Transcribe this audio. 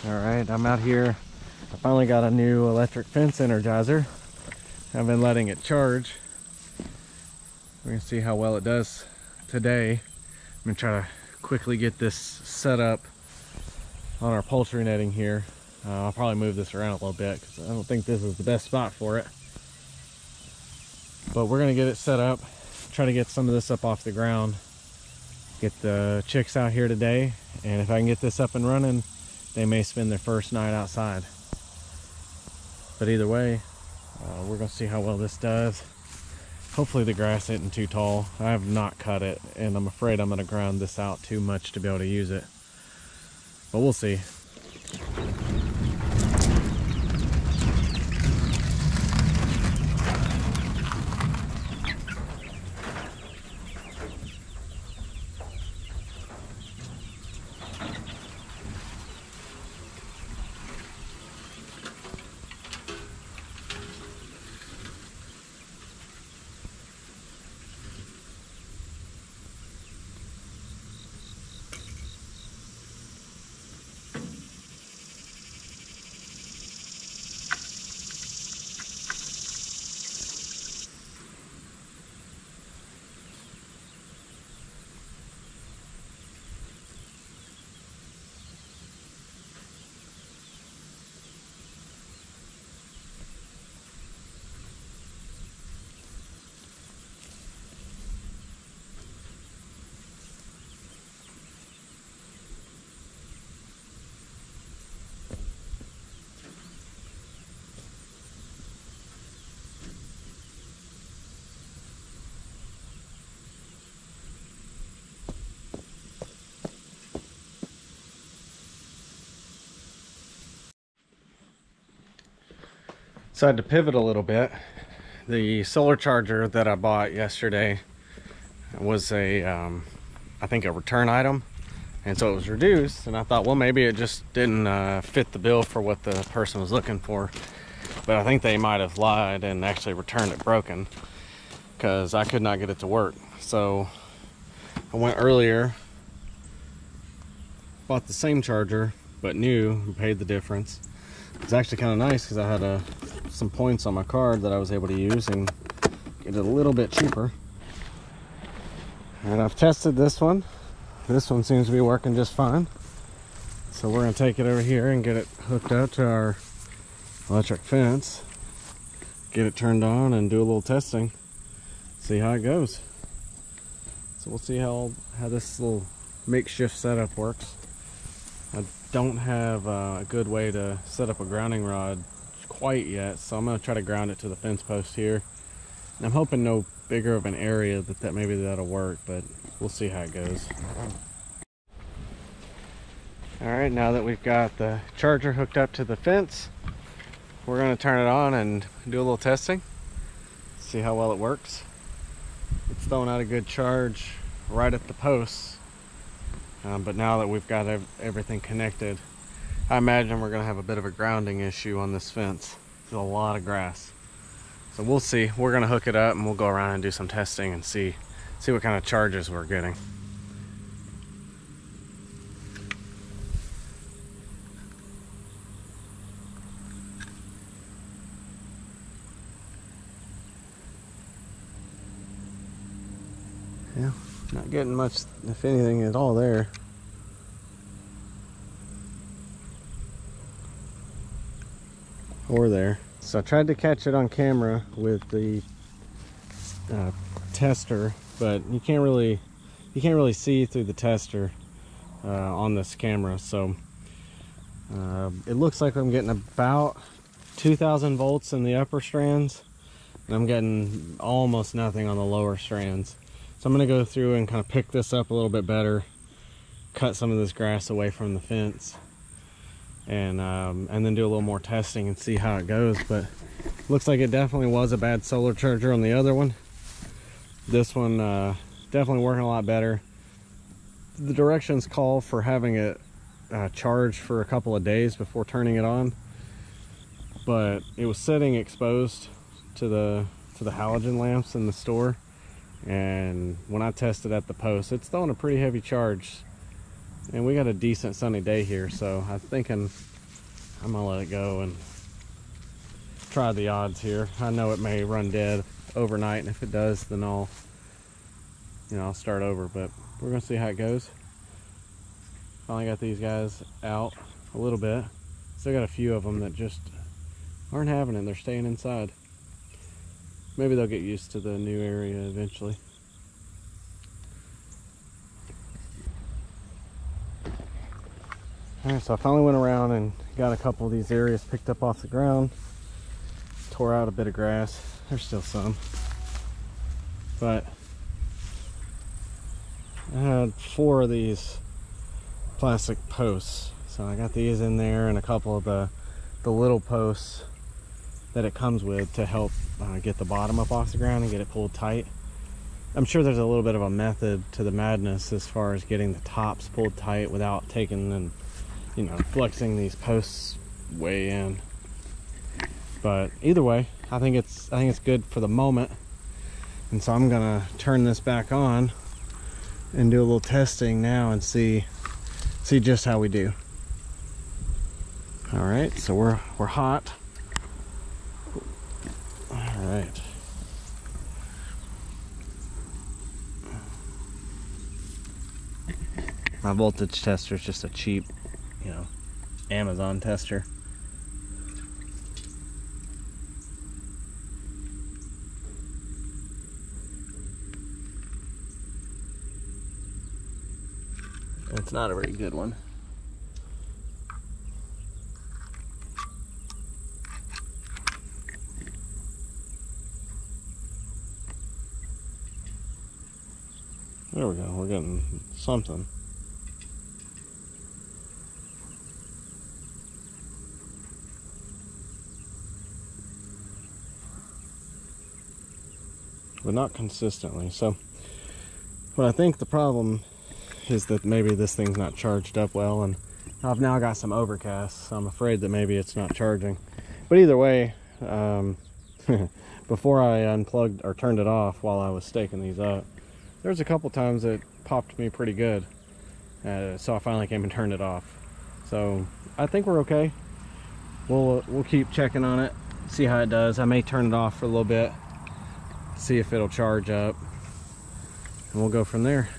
All right, I'm out here. I finally got a new electric fence energizer. I've been letting it charge. We're gonna see how well it does today. I'm gonna try to quickly get this set up on our poultry netting here. I'll probably move this around a little bit because I don't think this is the best spot for it. But we're gonna get it set up, try to get some of this up off the ground, get the chicks out here today, and if I can get this up and running, they may spend their first night outside. But either way, we're gonna see how well this does. Hopefully the grass isn't too tall. I have not cut it, and I'm afraid I'm gonna ground this out too much to be able to use it. But we'll see. So I had to pivot a little bit. The solar charger that I bought yesterday was a, I think a return item. And so it was reduced, and I thought, well, maybe it just didn't fit the bill for what the person was looking for. But I think they might have lied and actually returned it broken, because I could not get it to work. So I went earlier, bought the same charger, but new, and paid the difference. It's actually kind of nice because I had some points on my card that I was able to use and get it a little bit cheaper. And I've tested this one. This one seems to be working just fine. So we're going to take it over here and get it hooked up to our electric fence, get it turned on, and do a little testing, see how it goes. So we'll see how this little makeshift setup works. I don't have a good way to set up a grounding rod quite yet, so I'm going to try to ground it to the fence post here. And I'm hoping no bigger of an area that maybe that'll work, but we'll see how it goes. Alright, now that we've got the charger hooked up to the fence, we're going to turn it on and do a little testing, see how well it works. It's throwing out a good charge right at the posts. But now that we've got everything connected, I imagine we're going to have a bit of a grounding issue on this fence. There's a lot of grass. So we'll see. We're going to hook it up and we'll go around and do some testing and see what kind of charges we're getting. Yeah, not getting much, if anything at all there. Or there. So I tried to catch it on camera with the tester, but you can't really see through the tester on this camera. So it looks like I'm getting about 2,000 volts in the upper strands, and I'm getting almost nothing on the lower strands. So I'm going to go through and kind of pick this up a little bit better, cut some of this grass away from the fence, and then do a little more testing and see how it goes. But looks like it definitely was a bad solar charger on the other one. This one definitely working a lot better. The directions call for having it charged for a couple of days before turning it on, but it was sitting exposed to the halogen lamps in the store, and when I tested at the post, it's throwing a pretty heavy charge. And we got a decent sunny day here, so I'm thinking I'm gonna let it go and try the odds here. I know it may run dead overnight, and if it does, then I'll start over, but we're gonna see how it goes. Finally got these guys out a little bit. Still got a few of them that just aren't having it. They're staying inside. Maybe they'll get used to the new area eventually. Alright, so I finally went around and got a couple of these areas picked up off the ground. Tore out a bit of grass. There's still some. But I had 4 of these plastic posts. So I got these in there and a couple of the little posts that it comes with to help get the bottom up off the ground and get it pulled tight. I'm sure there's a little bit of a method to the madness as far as getting the tops pulled tight without taking and flexing these posts way in. But either way, I think it's good for the moment. And so I'm gonna turn this back on and do a little testing now and see just how we do. All right, so we're hot. All right. My voltage tester is just a cheap, Amazon tester. It's not a very good one. There we go, we're getting something. But not consistently. So what I think the problem is that maybe this thing's not charged up well, and I've now got some overcast, so I'm afraid that maybe it's not charging. But either way, before I unplugged or turned it off while I was staking these up, there's a couple times it popped me pretty good, so I finally came and turned it off. So I think we're okay. We'll keep checking on it, see how it does. I may turn it off for a little bit, see if it'll charge up, and we'll go from there.